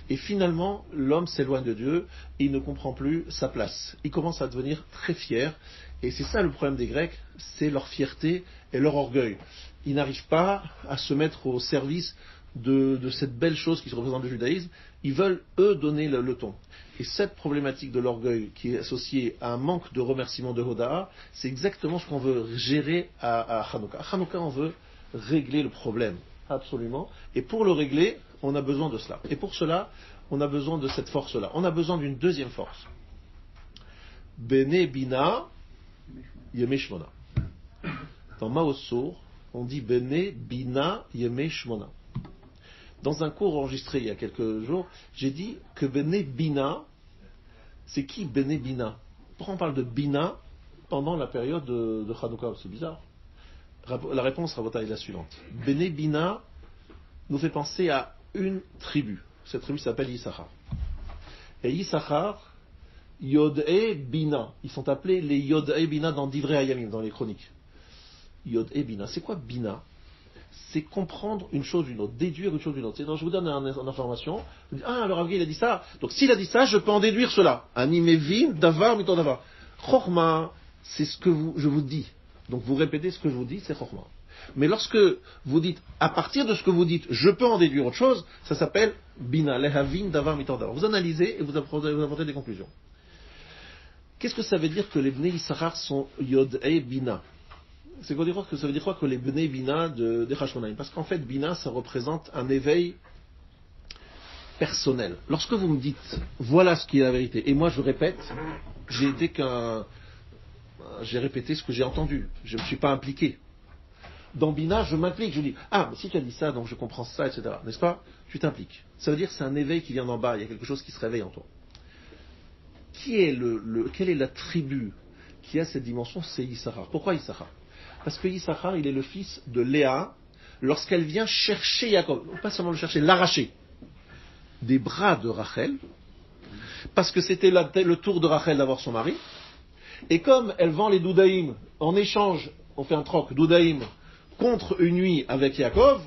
et finalement l'homme s'éloigne de Dieu et il ne comprend plus sa place. Il commence à devenir très fier, et c'est ça le problème des Grecs, c'est leur fierté et leur orgueil. Ils n'arrivent pas à se mettre au service de cette belle chose qui se représente le judaïsme. Ils veulent, eux, donner le ton. Et cette problématique de l'orgueil qui est associée à un manque de remerciement de Hoda'a, c'est exactement ce qu'on veut gérer à Hanouka. À Hanouka, on veut régler le problème, absolument. Et pour le régler, on a besoin de cela. Et pour cela, on a besoin de cette force-là. On a besoin d'une deuxième force. Bene Bina Yeme Shmona. Dans Maoz Sour, on dit Bene Bina Yeme Shmona. Dans un cours enregistré il y a quelques jours, j'ai dit que Bene Bina, c'est qui Bene Bina? Pourquoi on parle de Bina pendant la période de Hanouka? C'est bizarre. La réponse, Rabota, est la suivante. Bene Bina nous fait penser à une tribu. Cette tribu s'appelle Yissachar. Et Yissachar, Yod-E Bina. Ils sont appelés les Yod-E Bina dans Divrei Hayamim, dans les chroniques. Yod-E Bina. C'est quoi Bina? C'est comprendre une chose d'une autre, déduire une chose d'une autre. Je vous donne une information. Vous dites, alors Rav Gil a dit ça. Donc s'il a dit ça, je peux en déduire cela. Animevim, davar, miton davar. Chorma, c'est ce que je vous dis. Donc vous répétez ce que je vous dis, c'est chorma. Mais lorsque vous dites, à partir de ce que vous dites, je peux en déduire autre chose, ça s'appelle bina, lehavin, davar, miton davar. Vous analysez et vous apportez des conclusions. Qu'est-ce que ça veut dire que les Bnei Yissachar sont Yod-E Bina? Ça veut dire quoi que les Bnei Bina de Hashmonaïm? Parce qu'en fait, Bina, ça représente un éveil personnel. Lorsque vous me dites, voilà ce qui est la vérité, et moi je répète, j'ai répété ce que j'ai entendu. Je ne me suis pas impliqué. Dans Bina, je m'implique. Je dis, mais si tu as dit ça, donc je comprends ça, etc. N'est-ce pas? Tu t'impliques. Ça veut dire que c'est un éveil qui vient d'en bas. Il y a quelque chose qui se réveille en toi. Quelle est la tribu qui a cette dimension? C'est Yissachar. Pourquoi Yissachar? Parce que Yissachar, il est le fils de Léa, lorsqu'elle vient chercher Yaakov, pas seulement le chercher, l'arracher des bras de Rachel, parce que c'était le tour de Rachel d'avoir son mari, et comme elle vend les doudaïm, en échange, on fait un troc, doudaïm, contre une nuit avec Yaakov,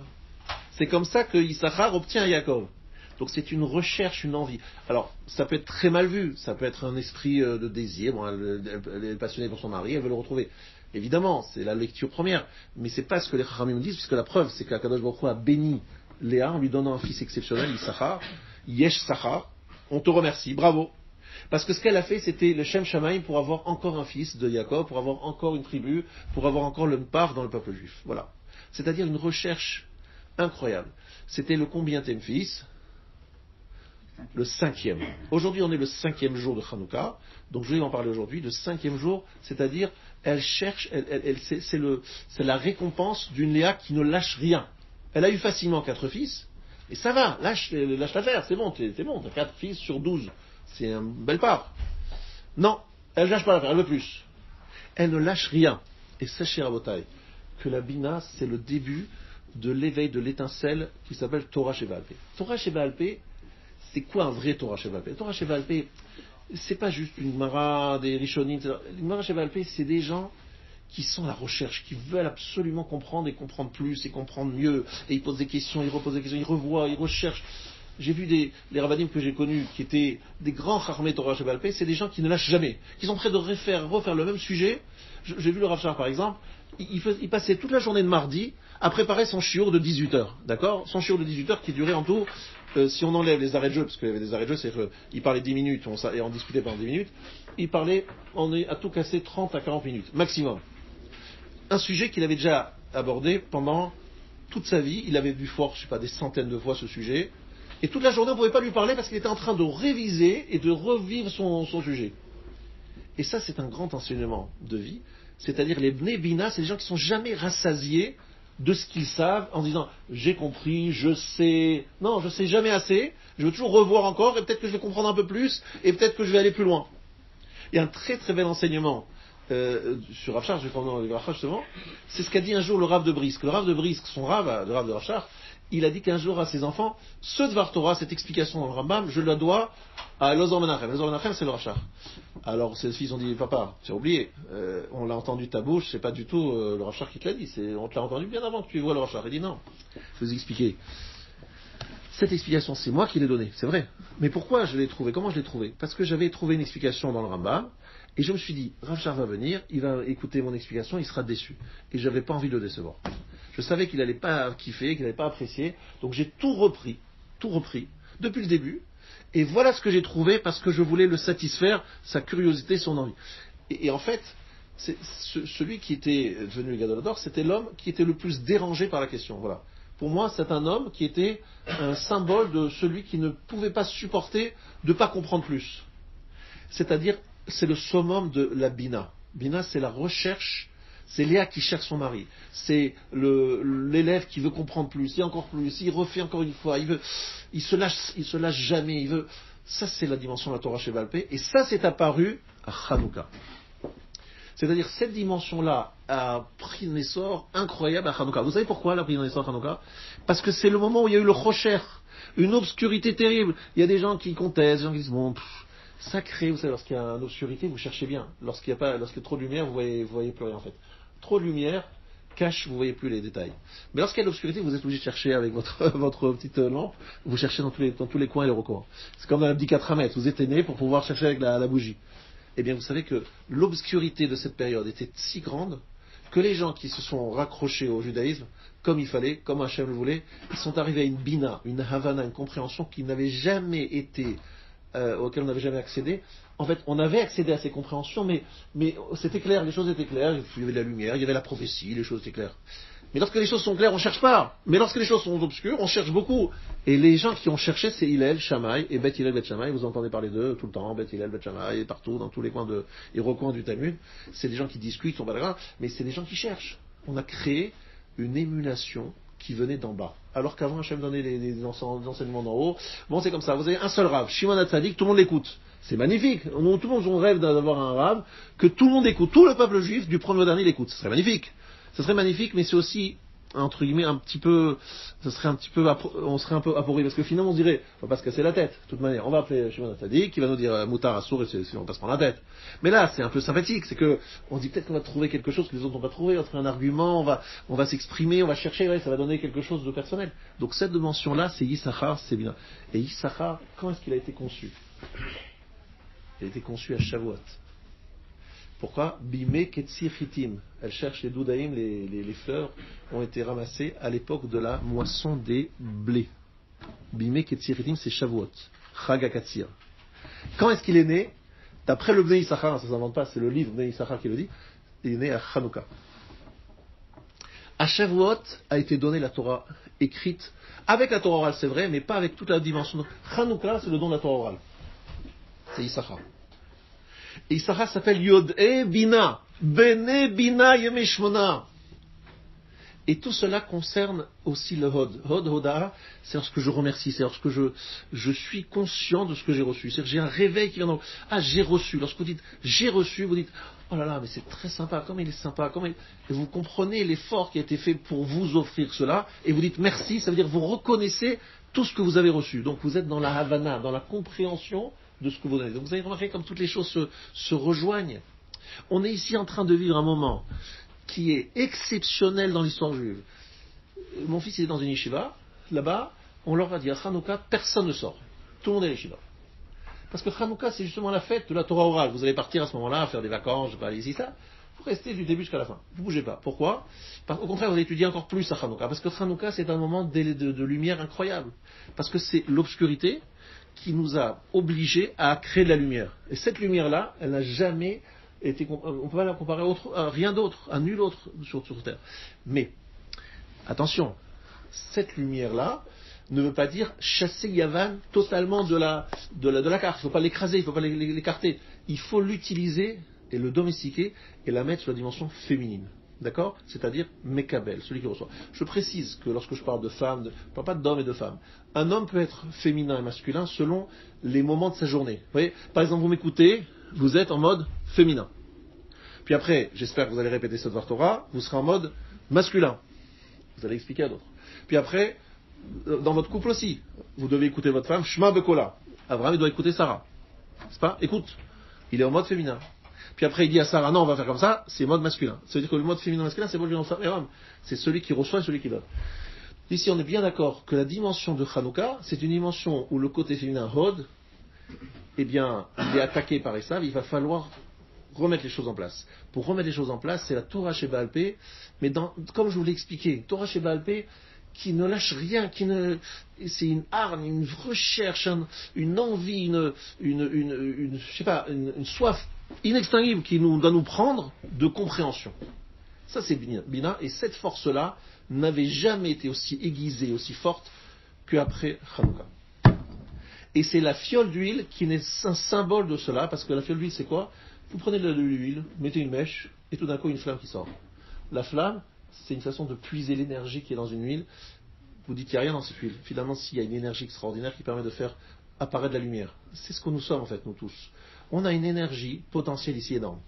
c'est comme ça que Yissachar obtient Yaakov. Donc c'est une recherche, une envie. Alors, ça peut être très mal vu, ça peut être un esprit de désir, elle est passionnée pour son mari, elle veut le retrouver. Évidemment, c'est la lecture première, mais c'est pas ce que les Chachamim disent, puisque la preuve, c'est qu'Akadosh Baruch Hu a béni Léa en lui donnant un fils exceptionnel, Yissachar, Yesh Sachar, on te remercie, bravo. Parce que ce qu'elle a fait, c'était le Shem Shamaim pour avoir encore un fils de Yaakov, pour avoir encore une tribu, pour avoir encore le part dans le peuple juif. Voilà. C'est-à-dire une recherche incroyable. C'était le combienième fils? Le 5e. Aujourd'hui, on est le 5e jour de Hanouka, donc je vais en parler aujourd'hui. Le 5e jour, c'est-à-dire, elle cherche, c'est la récompense d'une Léa qui ne lâche rien. Elle a eu facilement 4 fils, Et ça va, lâche l'affaire, c'est bon, t'as 4 fils sur 12. C'est une belle part. Non, elle lâche pas l'affaire, elle veut plus. Elle ne lâche rien. Et sachez, Rabotai, que la Bina, c'est le début de l'éveil de l'étincelle qui s'appelle Torah Sheva Alpé. Torah Sheva Alpé, c'est quoi un vrai Torah Sheva Alpé? Torah Sheva Alpé, c'est pas juste une Gemara, des Rishonim, etc. Une Gemara Sheva Alpé, c'est des gens qui sont à la recherche, qui veulent absolument comprendre et comprendre plus et comprendre mieux. Et ils posent des questions, ils reposent des questions, ils revoient, ils recherchent. J'ai vu les rabbinim que j'ai connus, qui étaient des grands Chachamei Torah Sheva Alpé, c'est des gens qui ne lâchent jamais, qui sont prêts de refaire le même sujet. J'ai vu le Rav Shach, par exemple, il passait toute la journée de mardi à préparer son shiur de 18 heures, d'accord? Son shiur de 18 heures qui durait en tout, si on enlève les arrêts de jeu, parce qu'il y avait des arrêts de jeu, c'est qu'il parlait 10 minutes, et on discutait pendant 10 minutes, il parlait, on est à tout casser 30 à 40 minutes, maximum. Un sujet qu'il avait déjà abordé pendant toute sa vie, il avait vu fort, je sais pas, des centaines de fois ce sujet, et toute la journée on ne pouvait pas lui parler parce qu'il était en train de réviser et de revivre son sujet. Et ça, c'est un grand enseignement de vie. C'est-à-dire, les Bnei Bina, c'est des gens qui ne sont jamais rassasiés de ce qu'ils savent en disant « j'ai compris, je sais ». Non, je ne sais jamais assez, je veux toujours revoir encore, et peut-être que je vais comprendre un peu plus, et peut-être que je vais aller plus loin. Il y a un très très bel enseignement sur Rav Shach, je vais prendre le Rav Shach justement, c'est ce qu'a dit un jour le Rav de Brisk. Le Rav de Brisk, son Rav, le Rav de Rav Shach, il a dit qu'un jour à ses enfants, ce Dvar Torah, cette explication dans le Rambam, je la dois à Elazar Menachem. Elazar Menachem, c'est le Rav Shach. Alors ses fils ont dit, papa, tu as oublié, on l'a entendu de ta bouche, c'est pas du tout le Rav Shach qui te l'a dit, on te l'a entendu bien avant que tu vois le Rav Shach. Il dit non, je vais vous expliquer. Cette explication, c'est moi qui l'ai donnée, c'est vrai. Mais pourquoi je l'ai trouvée? Comment je l'ai trouvée? Parce que j'avais trouvé une explication dans le Rambam, et je me suis dit, Rav Shach va venir, il va écouter mon explication, il sera déçu. Et j'avais pas envie de le décevoir. Je savais qu'il n'allait pas kiffer, qu'il n'allait pas apprécier, donc j'ai tout repris, depuis le début, et voilà ce que j'ai trouvé parce que je voulais le satisfaire, sa curiosité, son envie. Et en fait, celui qui était devenu le Gadol Hador, c'était l'homme qui était le plus dérangé par la question. Voilà. Pour moi, c'est un homme qui était un symbole de celui qui ne pouvait pas supporter de ne pas comprendre plus. C'est-à-dire, c'est le summum de la Bina. Bina, c'est la recherche. C'est Léa qui cherche son mari. C'est l'élève qui veut comprendre plus, et encore plus. Il refait encore une fois. Il se lâche jamais. Ça, c'est la dimension de la Torah Sheva Alpé. Et ça, c'est apparu à Hanouka. C'est-à-dire, cette dimension-là a pris un essor incroyable à Hanouka. Vous savez pourquoi elle a pris un essor à Hanouka? Parce que c'est le moment où il y a eu le Rocher, une obscurité terrible. Il y a des gens qui contestent, des gens qui disent, bon, sacré, vous savez, lorsqu'il y a une obscurité, vous cherchez bien. Lorsqu'il y a trop de lumière, vous voyez plus rien en fait. Trop de lumière cache, vous voyez plus les détails. Mais lorsqu'il y a de l'obscurité, vous êtes obligé de chercher avec votre petite lampe, vous cherchez dans tous les coins et les recoins. C'est comme dans la Bdikat Hamet, vous éteignez pour pouvoir chercher avec la bougie. Eh bien, vous savez que l'obscurité de cette période était si grande que les gens qui se sont raccrochés au judaïsme, comme il fallait, comme Hachem le voulait, ils sont arrivés à une bina, une havana, une compréhension qui n'avait jamais été auquel on n'avait jamais accédé. En fait, on avait accédé à ces compréhensions, mais c'était clair, les choses étaient claires, il y avait de la lumière, il y avait la prophétie, les choses étaient claires. Mais lorsque les choses sont claires, on ne cherche pas. Mais lorsque les choses sont obscures, on cherche beaucoup. Et les gens qui ont cherché, c'est Hillel, Shammai, et Beth Hillel, Beth Shammai, vous entendez parler d'eux tout le temps, Beth Hillel, Beth Shammai, partout, dans tous les coins et recoins du Talmud. C'est des gens qui discutent, mais c'est des gens qui cherchent. On a créé une émulation qui venait d'en bas. Alors qu'avant, Hachem donnait les enseignements d'en haut. Bon, c'est comme ça. Vous avez un seul Rav, Shimon HaTzadik, tout le monde l'écoute. C'est magnifique. Tout le monde, on rêve d'avoir un Rav que tout le monde écoute. Tout le peuple juif, du premier au dernier, l'écoute. Ce serait magnifique. Ce serait magnifique, mais c'est aussi, entre guillemets, on serait un peu appauvri, parce que finalement, on dirait, on va pas se casser la tête. De toute manière, on va appeler Shimon HaTzadik, qui va nous dire Moutar Assour, et on va pas se prendre la tête. Mais là, c'est un peu sympathique, c'est que, on dit peut-être qu'on va trouver quelque chose que les autres n'ont pas trouvé, on va trouver un argument, on va s'exprimer, on va chercher, ouais, ça va donner quelque chose de personnel. Donc cette dimension-là, c'est Yissachar, c'est bien. Et Yissachar, quand est-ce qu'il a été conçu? Il a été conçu à Shavuot. Pourquoi? Bimé Ketsi Chitim. Elle cherche les doudaïm, les fleurs ont été ramassées à l'époque de la moisson des blés. Bimé Ketsi Chitim, c'est Shavuot. Chagakatsir. Quand est-ce qu'il est né? D'après le Bnei Yissachar, ça ne s'invente pas, c'est le livre Bnei Yissachar qui le dit, il est né à Hanouka. À Shavuot a été donnée la Torah écrite, avec la Torah orale, c'est vrai, mais pas avec toute la dimension. Hanouka, c'est le don de la Torah orale. C'est Yissachar. Et Yissachar s'appelle Yod-E Bina. Bene Bina Yemeshmona. Et tout cela concerne aussi le Hod. Hod, Hoda'a, c'est lorsque je remercie, c'est lorsque je suis conscient de ce que j'ai reçu. C'est-à-dire que j'ai un réveil qui vient dans... Ah, j'ai reçu. Lorsque vous dites j'ai reçu, vous dites oh là là, mais c'est très sympa, comme il est sympa, et vous comprenez l'effort qui a été fait pour vous offrir cela, et vous dites merci, ça veut dire que vous reconnaissez tout ce que vous avez reçu. Donc vous êtes dans la Havana, dans la compréhension de ce que vous avez. Donc vous avez remarqué comme toutes les choses se rejoignent. On est ici en train de vivre un moment qui est exceptionnel dans l'histoire juive. Mon fils il est dans une yeshiva, là-bas, on leur a dit à Hanouka, personne ne sort. Tout le monde est à yeshiva. Parce que Hanouka, c'est justement la fête de la Torah orale. Vous allez partir à ce moment-là, faire des vacances, je vais pas aller ici, ça. Vous restez du début jusqu'à la fin. Vous bougez pas. Pourquoi ? Au contraire, vous allez étudier encore plus à Hanouka. Parce que Hanouka, c'est un moment de lumière incroyable. Parce que c'est l'obscurité qui nous a obligés à créer de la lumière. Et cette lumière-là, elle n'a jamais été... On ne peut pas la comparer à rien d'autre, à nul autre sur Terre. Mais, attention, cette lumière-là ne veut pas dire chasser Yavan totalement de la carte. Il ne faut pas l'écraser, il ne faut pas l'écarter. Il faut l'utiliser et le domestiquer et la mettre sur la dimension féminine. D'accord ? C'est-à-dire Mekabel, celui qui reçoit. Je précise que lorsque je parle de femmes, je ne parle pas d'hommes et de femmes. Un homme peut être féminin et masculin selon les moments de sa journée. Vous voyez ? Par exemple, vous m'écoutez, vous êtes en mode féminin. Puis après, j'espère que vous allez répéter cette Torah, vous serez en mode masculin. Vous allez expliquer à d'autres. Puis après, dans votre couple aussi, vous devez écouter votre femme, Shema Bekola. Abraham, il doit écouter Sarah. N'est-ce pas ? Écoute, il est en mode féminin. Puis après, il dit à Sarah, non, on va faire comme ça, c'est mode masculin. Ça veut dire que le mode féminin-masculin, c'est mode femme et homme. C'est celui qui reçoit et celui qui donne. Ici, on est bien d'accord que la dimension de Hanouka, c'est une dimension où le côté féminin, Hod, eh bien, il est attaqué par Esav, il va falloir remettre les choses en place. Pour remettre les choses en place, c'est la Torah chez Baal Pé, mais comme je vous l'ai expliqué, Torah chez Baal Pé, qui ne lâche rien, c'est une hargne, une recherche, une envie, une soif inextinguible qui doit nous prendre de compréhension. Ça c'est Bina, et cette force-là n'avait jamais été aussi aiguisée, aussi forte qu'après Hanouka. Et c'est la fiole d'huile qui est un symbole de cela, parce que la fiole d'huile c'est quoi ? Vous prenez de l'huile, mettez une mèche, et tout d'un coup une flamme qui sort. La flamme, c'est une façon de puiser l'énergie qui est dans une huile. Vous dites qu'il n'y a rien dans cette huile. Finalement, s'il y a une énergie extraordinaire qui permet de faire apparaître de la lumière. C'est ce que nous sommes en fait, nous tous. On a une énergie potentielle ici énorme.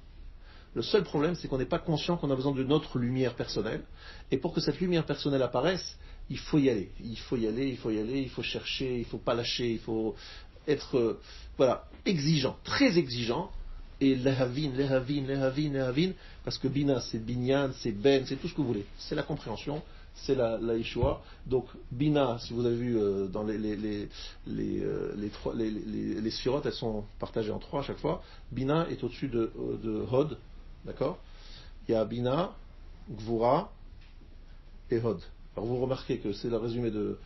Le seul problème, c'est qu'on n'est pas conscient qu'on a besoin de notre lumière personnelle. Et pour que cette lumière personnelle apparaisse, il faut y aller. Il faut y aller, il faut y aller, il faut chercher, il ne faut pas lâcher, il faut être exigeant, très exigeant. Et lehavin, parce que bina c'est binyan, c'est ben, c'est tout ce que vous voulez. C'est la compréhension, c'est la Yeshua. Donc bina, si vous avez vu dans les sphirotes, elles sont partagées en trois à chaque fois. Bina est au-dessus de Hod, d'accord ? Il y a bina, Gvura et Hod. Alors vous remarquez que c'est le résumé de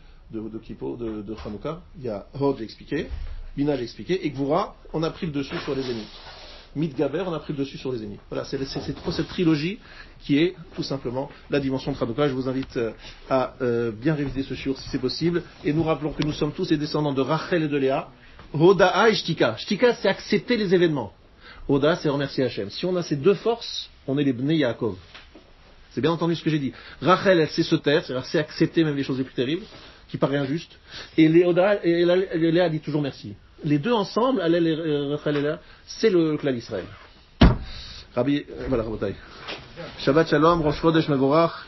Kippo, de Hanouka. Il y a Hod, j'ai expliqué, Bina, j'ai expliqué, et Gvura, on a pris le dessus sur les ennemis. Midgaber, on a pris le dessus sur les ennemis. Voilà, c'est cette trilogie qui est tout simplement la dimension de Hanouka. Je vous invite à bien réviser ce shiur si c'est possible. Et nous rappelons que nous sommes tous les descendants de Rachel et de Léa. Hoda'a et Shtika. Shtika, c'est accepter les événements. Hoda'a, c'est remercier Hachem. Si on a ces deux forces, on est les Bnei Yaakov. C'est bien entendu ce que j'ai dit. Rachel, elle sait se taire, c'est-à-dire c'est accepter même les choses les plus terribles, qui paraissent injustes. Et Léa dit toujours merci. Les deux ensemble, c'est le clan Israël. Rabbi, voilà, Rabotai. Shabbat Shalom, Rosh Chodesh Mevorach.